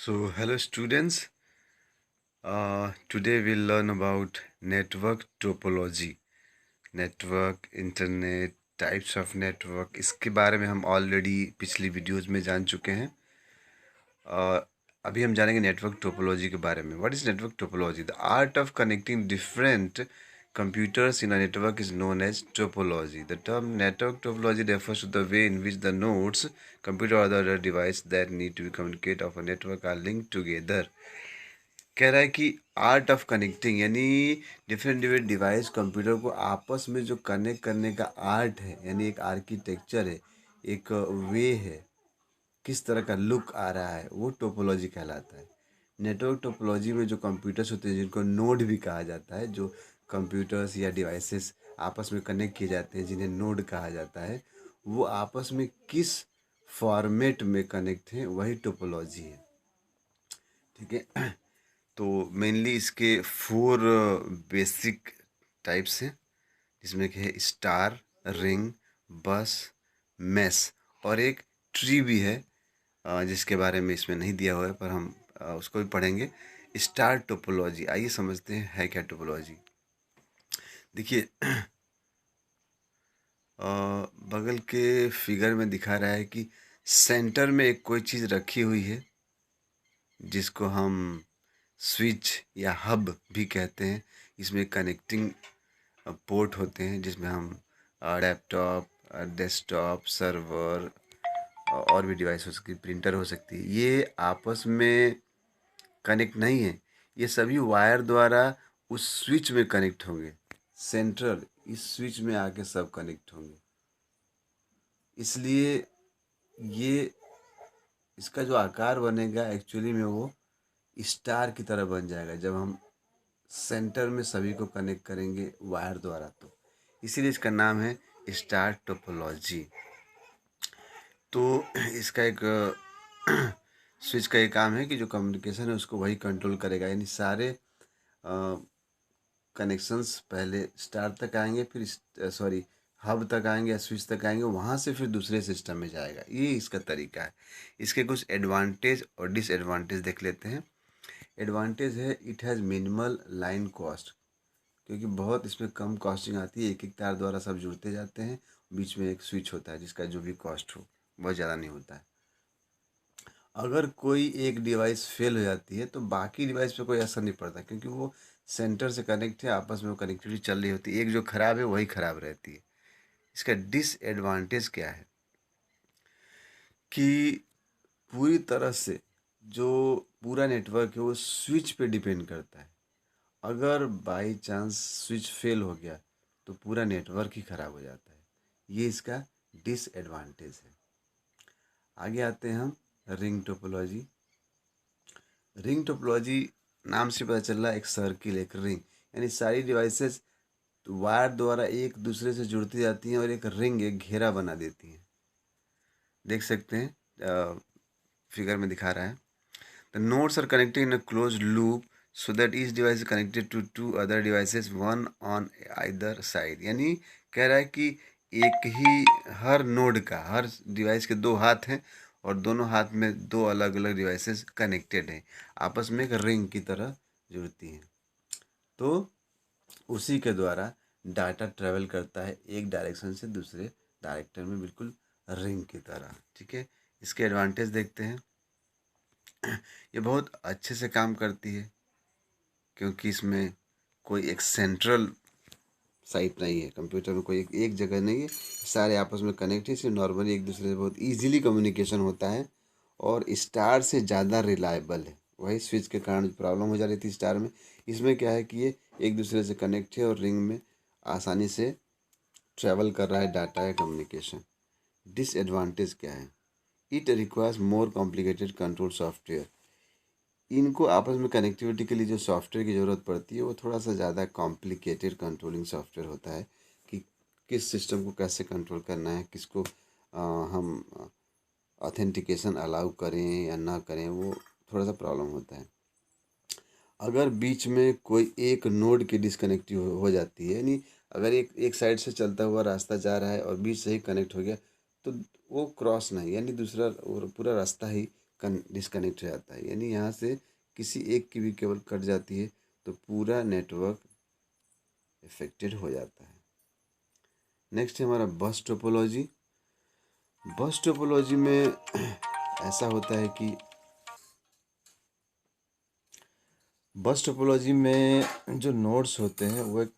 So, hello students. Today we'll learn about network topology. Network, internet, types of network, इसके बारे में हम already पिछली वीडियोस में जान चुके हैं। अभी हम जानेंगे नेटवर्क टोपोलॉजी के बारे में। What is network topology? The art of connecting different computers in a network is known as topology. The term network topology refers to the way in which the nodes, computer or the other device that need to communicate of a network are linked together. कह रहा है कि art of connecting यानी different device computer को आपस में जो connect करने का आर्ट है, यानी एक आर्किटेक्चर है, एक वे है, किस तरह का लुक आ रहा है, वो टोपोलॉजी कहलाता है। नेटवर्क टोपोलॉजी में जो कंप्यूटर्स होते हैं, जिनको नोड भी कहा जाता है, जो कंप्यूटर्स या डिवाइसेस आपस में कनेक्ट किए जाते हैं, जिन्हें नोड कहा जाता है, वो आपस में किस फॉर्मेट में कनेक्ट हैं, वही टोपोलॉजी है। ठीक है। तो मेनली इसके 4 बेसिक टाइप्स हैं, जिसमें कि है स्टार, रिंग, बस, मेस और एक ट्री भी है, जिसके बारे में इसमें नहीं दिया हुआ है, पर हम उसको भी पढ़ेंगे। स्टार टोपोलॉजी, आइए समझते हैं है क्या टोपोलॉजी। देखिए, बगल के फिगर में दिखा रहा है कि सेंटर में एक कोई चीज़ रखी हुई है, जिसको हम स्विच या हब भी कहते हैं। इसमें कनेक्टिंग पोर्ट होते हैं, जिसमें हम लैपटॉप, डेस्कटॉप, सर्वर और भी डिवाइस हो सकती है, प्रिंटर हो सकती है। ये आपस में कनेक्ट नहीं है, ये सभी वायर द्वारा उस स्विच में कनेक्ट होंगे। सेंट्रल इस स्विच में आके सब कनेक्ट होंगे। इसलिए ये इसका जो आकार बनेगा एक्चुअली में वो स्टार की तरह बन जाएगा, जब हम सेंटर में सभी को कनेक्ट करेंगे वायर द्वारा। तो इसीलिए इसका नाम है स्टार टोपोलॉजी। तो इसका एक स्विच का ये काम है कि जो कम्युनिकेशन है उसको वही कंट्रोल करेगा, यानी सारे कनेक्शंस पहले स्टार तक आएंगे, फिर हब तक आएंगे या स्विच तक आएंगे, वहाँ से फिर दूसरे सिस्टम में जाएगा। ये इसका तरीका है। इसके कुछ एडवांटेज और डिसएडवांटेज देख लेते हैं। एडवांटेज है, it has minimal line cost, क्योंकि बहुत इसमें कम कॉस्टिंग आती है। एक एक तार द्वारा सब जुड़ते जाते हैं, बीच में एक स्विच होता है जिसका जो भी कॉस्ट हो बहुत ज़्यादा नहीं होता है। अगर कोई एक डिवाइस फेल हो जाती है तो बाकी डिवाइस पे कोई असर नहीं पड़ता, क्योंकि वो सेंटर से कनेक्ट है, आपस में वो कनेक्टिविटी चल रही होती है। एक जो खराब है वही खराब रहती है। इसका डिसएडवांटेज क्या है कि पूरी तरह से जो पूरा नेटवर्क है वो स्विच पे डिपेंड करता है। अगर बाई चांस स्विच फेल हो गया तो पूरा नेटवर्क ही खराब हो जाता है। ये इसका डिसएडवांटेज है। आगे आते हैं हम रिंग टोपोलॉजी। रिंग टोपोलॉजी नाम से पता चल रहा है, एक सर्किल, एक रिंग, यानी सारी डिवाइसेस वायर द्वारा एक दूसरे से जुड़ती जाती हैं और एक रिंग, एक घेरा बना देती हैं। देख सकते हैं, फिगर में दिखा रहा है। The nodes are connected in a closed loop so that each device is connected to two other devices, one on either side। यानी कह रहा है कि एक ही हर नोड का, हर डिवाइस के 2 हाथ हैं और दोनों हाथ में 2 अलग अलग डिवाइसेस कनेक्टेड हैं, आपस में एक रिंग की तरह जुड़ती हैं। तो उसी के द्वारा डाटा ट्रेवल करता है एक डायरेक्शन से दूसरे डायरेक्टर में, बिल्कुल रिंग की तरह। ठीक है। इसके एडवांटेज देखते हैं। ये बहुत अच्छे से काम करती है, क्योंकि इसमें कोई एक सेंट्रल साइट नहीं है। कंप्यूटर में कोई एक जगह नहीं है, सारे आपस में कनेक्ट है, इसलिए नॉर्मली एक दूसरे से बहुत इजीली कम्युनिकेशन होता है और स्टार से ज़्यादा रिलायबल है। वही स्विच के कारण प्रॉब्लम हो जा रही थी स्टार में, इसमें क्या है कि ये एक दूसरे से कनेक्ट है और रिंग में आसानी से ट्रैवल कर रहा है डाटा या कम्युनिकेशन। डिसएडवांटेज क्या है? It requires more complicated control software. इनको आपस में कनेक्टिविटी के लिए जो सॉफ्टवेयर की ज़रूरत पड़ती है वो थोड़ा सा ज़्यादा कॉम्प्लिकेटेड कंट्रोलिंग सॉफ्टवेयर होता है, कि किस सिस्टम को कैसे कंट्रोल करना है, किसको हम ऑथेंटिकेशन अलाउ करें या ना करें, वो थोड़ा सा प्रॉब्लम होता है। अगर बीच में कोई एक नोड की डिसकनेक्टिव हो जाती है, यानी अगर एक साइड से चलता हुआ रास्ता जा रहा है और बीच से ही कनेक्ट हो गया, तो वो क्रॉस नहीं, यानी दूसरा पूरा रास्ता ही डिस्कनेक्ट हो जाता है, यानी यहाँ से किसी एक की भी केबल कट जाती है तो पूरा नेटवर्क इफेक्टेड हो जाता है। नेक्स्ट है हमारा बस टोपोलॉजी। बस टोपोलॉजी में ऐसा होता है कि बस टोपोलॉजी में जो नोड्स होते हैं वो एक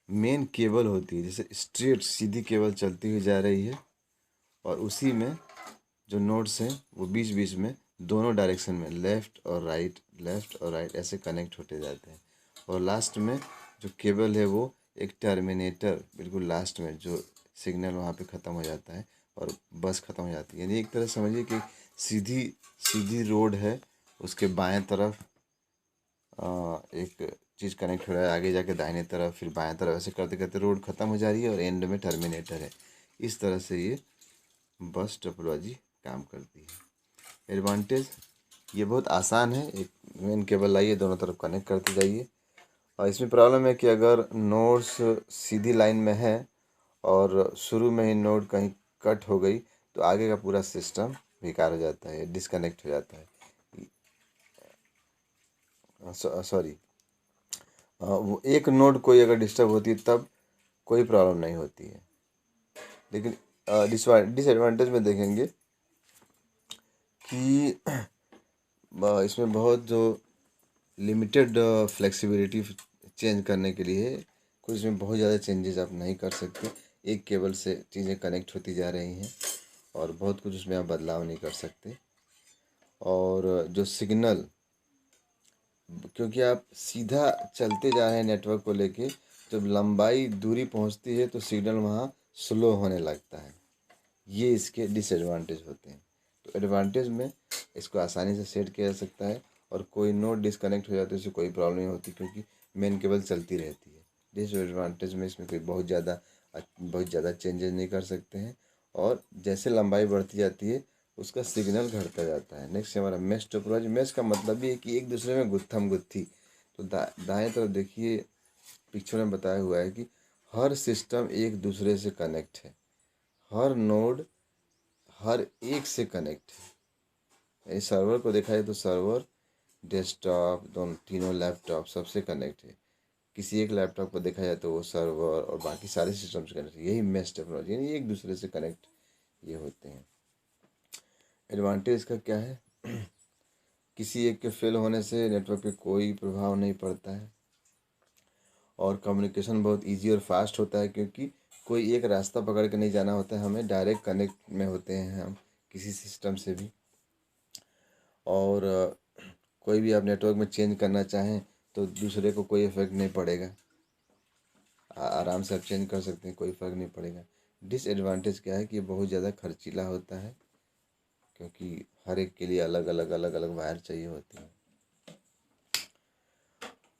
मेन केबल होती है, जैसे स्ट्रेट सीधी केबल चलती हुई जा रही है और उसी में जो नोड्स हैं वो बीच बीच में दोनों डायरेक्शन में लेफ़्ट और राइट ऐसे कनेक्ट होते जाते हैं। और लास्ट में जो केबल है वो एक टर्मिनेटर बिल्कुल लास्ट में जो सिग्नल वहाँ पे ख़त्म हो जाता है और बस ख़त्म हो जाती है। यानी एक तरह समझिए कि सीधी सीधी रोड है, उसके बाएं तरफ एक चीज़ कनेक्ट हो रहा है, आगे जाके दाहिने तरफ फिर बाएं तरफ, ऐसे करते करते रोड ख़त्म हो जा रही है और एंड में टर्मिनेटर है। इस तरह से ये बस टोपोलॉजी काम करती है। एडवांटेज ये बहुत आसान है, एक मेन केबल लाइए, दोनों तरफ कनेक्ट करते जाइए। और इसमें प्रॉब्लम है कि अगर नोड्स सीधी लाइन में है और शुरू में ही नोड कहीं कट हो गई तो आगे का पूरा सिस्टम बेकार हो जाता है, डिस्कनेक्ट हो जाता है। सॉरी, वो एक नोड कोई अगर डिस्टर्ब होती है तब कोई प्रॉब्लम नहीं होती है। लेकिन डिसएडवांटेज में देखेंगे कि इसमें बहुत जो लिमिटेड फ्लेक्सिबिलिटी चेंज करने के लिए है, कुछ इसमें बहुत ज़्यादा चेंजेस आप नहीं कर सकते। एक केबल से चीज़ें कनेक्ट होती जा रही हैं और बहुत कुछ उसमें आप बदलाव नहीं कर सकते। और जो सिग्नल, क्योंकि आप सीधा चलते जा रहे हैं नेटवर्क को लेके, जब लंबाई दूरी पहुंचती है तो सिग्नल वहाँ स्लो होने लगता है। ये इसके डिसएडवांटेज होते हैं। तो एडवांटेज में इसको आसानी से सेट किया जा सकता है और कोई नोड डिस्कनेक्ट हो जाते है उससे कोई प्रॉब्लम नहीं होती क्योंकि मेन केबल चलती रहती है। डिसएडवांटेज में इसमें कोई बहुत ज़्यादा चेंजेस नहीं कर सकते हैं और जैसे लंबाई बढ़ती जाती है उसका सिग्नल घटता जाता है। नेक्स्ट हमारा मेश टोपोलॉजी। मेश का मतलब ये है कि एक दूसरे में गुत्थम गुत्थी। तो दाएं तरफ देखिए पिक्चर में बताया हुआ है कि हर सिस्टम एक दूसरे से कनेक्ट है, हर नोड हर एक से कनेक्ट है। इस सर्वर को देखा जाए तो सर्वर डेस्कटॉप दोनों तीनों लैपटॉप सबसे कनेक्ट है। किसी एक लैपटॉप को देखा जाए तो वो सर्वर और बाकी सारे सिस्टम से कनेक्ट है। यही मेश टेक्नोलॉजी, यानी एक दूसरे से कनेक्ट ये होते हैं। एडवांटेज का क्या है? किसी एक के फेल होने से नेटवर्क पे कोई प्रभाव नहीं पड़ता है और कम्युनिकेशन बहुत इजी और फास्ट होता है क्योंकि कोई एक रास्ता पकड़ के नहीं जाना होता है, हमें डायरेक्ट कनेक्ट में होते हैं हम किसी सिस्टम से भी। और कोई भी आप नेटवर्क में चेंज करना चाहें तो दूसरे को कोई इफेक्ट नहीं पड़ेगा, आराम से आप चेंज कर सकते हैं, कोई फ़र्क नहीं पड़ेगा। डिसएडवांटेज क्या है कि ये बहुत ज़्यादा खर्चीला होता है क्योंकि हर एक के लिए अलग अलग वायर चाहिए होती हैं,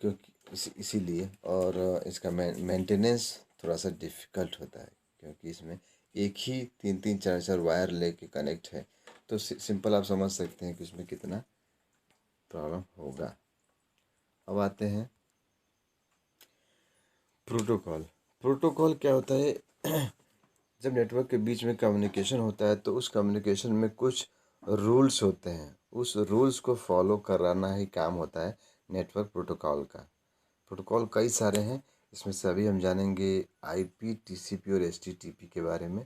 क्योंकि इसीलिए। और इसका मेंटेनेंस थोड़ा सा डिफ़िकल्ट होता है क्योंकि इसमें एक ही तीन तीन चार चार वायर लेके कनेक्ट है। तो सिंपल आप समझ सकते हैं कि उसमें कितना प्रॉब्लम होगा। अब आते हैं प्रोटोकॉल। प्रोटोकॉल क्या होता है? जब नेटवर्क के बीच में कम्युनिकेशन होता है तो उस कम्युनिकेशन में कुछ रूल्स होते हैं, उस रूल्स को फॉलो कराना ही काम होता है नेटवर्क प्रोटोकॉल का। प्रोटोकॉल कई सारे हैं, इसमें से अभी हम जानेंगे आईपी, टीसीपी और एचटीटीपी के बारे में।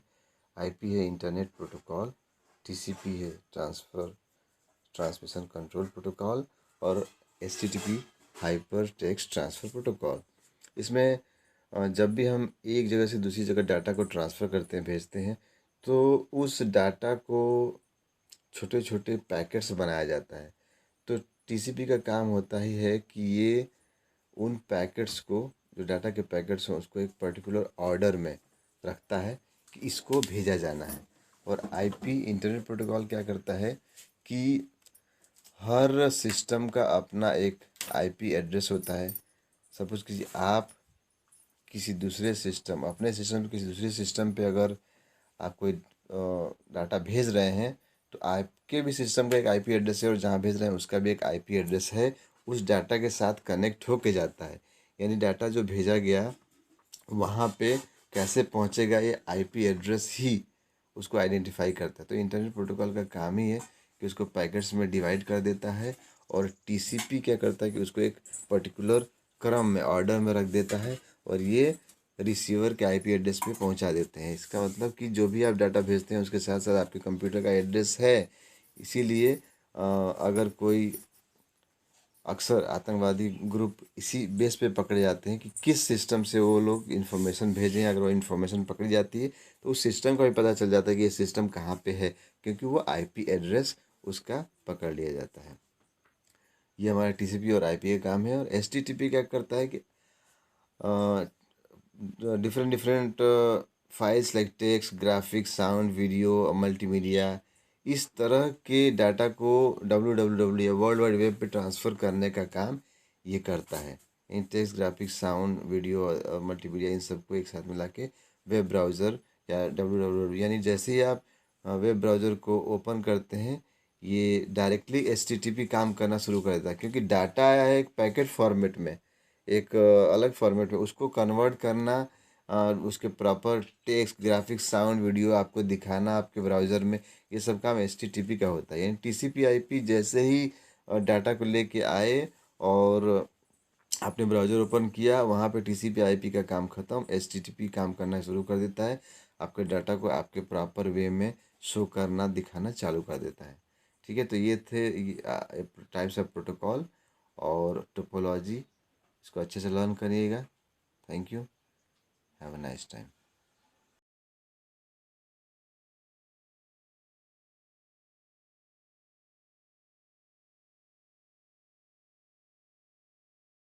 आईपी है इंटरनेट प्रोटोकॉल, टीसीपी है ट्रांसमिशन कंट्रोल प्रोटोकॉल और HTTP hyper text transfer protocol. इसमें जब भी हम एक जगह से दूसरी जगह डाटा को ट्रांसफ़र करते हैं, भेजते हैं, तो उस डाटा को छोटे छोटे पैकेट्स बनाया जाता है। तो टीसीपी का काम होता ही है कि ये उन पैकेट्स को, जो डाटा के पैकेट्स हैं, उसको एक पर्टिकुलर ऑर्डर में रखता है कि इसको भेजा जाना है। और आईपी इंटरनेट प्रोटोकॉल क्या करता है कि हर सिस्टम का अपना एक आईपी एड्रेस होता है। सपोज़ किसी आप किसी दूसरे सिस्टम, अपने सिस्टम किसी दूसरे सिस्टम पे अगर आप कोई डाटा भेज रहे हैं तो आपके भी सिस्टम का एक आईपी एड्रेस है और जहाँ भेज रहे हैं उसका भी एक आईपी एड्रेस है, उस डाटा के साथ कनेक्ट होके जाता है। यानी डाटा जो भेजा गया वहाँ पे कैसे पहुँचेगा, ये आईपी एड्रेस ही उसको आइडेंटिफाई करता है। तो इंटरनेट प्रोटोकॉल का काम ही है कि उसको पैकेट्स में डिवाइड कर देता है, और टीसीपी क्या करता है कि उसको एक पर्टिकुलर क्रम में, ऑर्डर में रख देता है, और ये रिसीवर के आईपी एड्रेस पे पहुंचा देते हैं। इसका मतलब कि जो भी आप डाटा भेजते हैं उसके साथ साथ आपके कंप्यूटर का एड्रेस है। इसीलिए अगर कोई, अक्सर आतंकवादी ग्रुप इसी बेस पे पकड़े जाते हैं कि किस सिस्टम से वो लोग इन्फॉर्मेशन भेजें। अगर वो इन्फॉर्मेशन पकड़ी जाती है तो उस सिस्टम का भी पता चल जाता है कि ये सिस्टम कहाँ पे है, क्योंकि वो आईपी एड्रेस उसका पकड़ लिया जाता है। ये हमारा टीसीपी और आईपी का काम है। और एचटीटीपी क्या करता है कि different different files like text, graphics, sound, video, multimedia, इस तरह के डाटा को www या वर्ल्ड वाइड वेब पे ट्रांसफ़र करने का काम ये करता है। इन टेक्स्ट, ग्राफिक्स, साउंड, वीडियो और मल्टीमीडिया, इन सबको एक साथ मिला के वेब ब्राउज़र या www, यानी जैसे ही आप वेब ब्राउज़र को ओपन करते हैं, ये डायरेक्टली एचटीटीपी काम करना शुरू कर देता है, क्योंकि डाटा आया है एक पैकेट फॉर्मेट में, एक अलग फॉर्मेट में, उसको कन्वर्ट करना, उसके proper text, graphics, sound, video आपको दिखाना आपके ब्राउज़र में, ये सब काम एचटीटीपी का होता है। यानी टीसीपी आईपी जैसे ही डाटा को लेके आए और आपने ब्राउज़र ओपन किया, वहाँ पे टीसीपी आईपी का काम ख़त्म, एचटीटीपी काम करना शुरू कर देता है। आपके डाटा को आपके प्रॉपर वे में शो करना, दिखाना चालू कर देता है। ठीक है, तो ये थे टाइप्स ऑफ प्रोटोकॉल और टोपोलॉजी। इसको अच्छे से लर्न करिएगा। Thank you. Have a nice time.